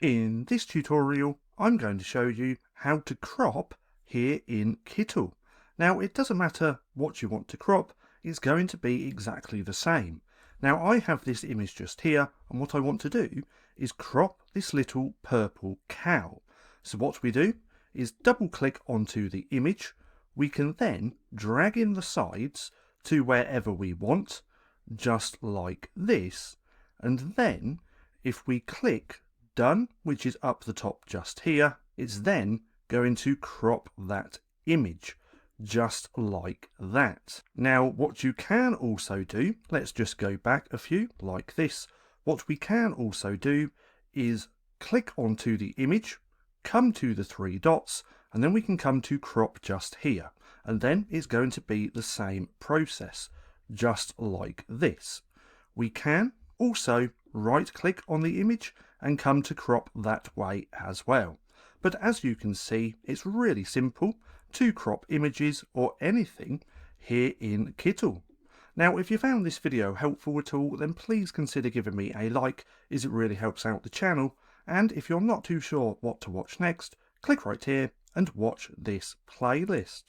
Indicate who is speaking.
Speaker 1: In this tutorial, I'm going to show you how to crop here in Kittl. Now, it doesn't matter what you want to crop, it's going to be exactly the same. Now, I have this image just here, and what I want to do is crop this little purple cow. So what we do is double click onto the image. We can then drag in the sides to wherever we want, just like this. And then if we click Done, which is up the top just here, it's then going to crop that image just like that. Now, what you can also do, let's just go back a few like this. What we can also do is click onto the image, come to the three dots, and then we can come to crop just here. And then it's going to be the same process, just like this. We can also right click on the image and come to crop that way as well. But as you can see, it's really simple to crop images or anything here in Kittl. Now, if you found this video helpful at all, then please consider giving me a like, as it really helps out the channel. And if you're not too sure what to watch next, click right here and watch this playlist.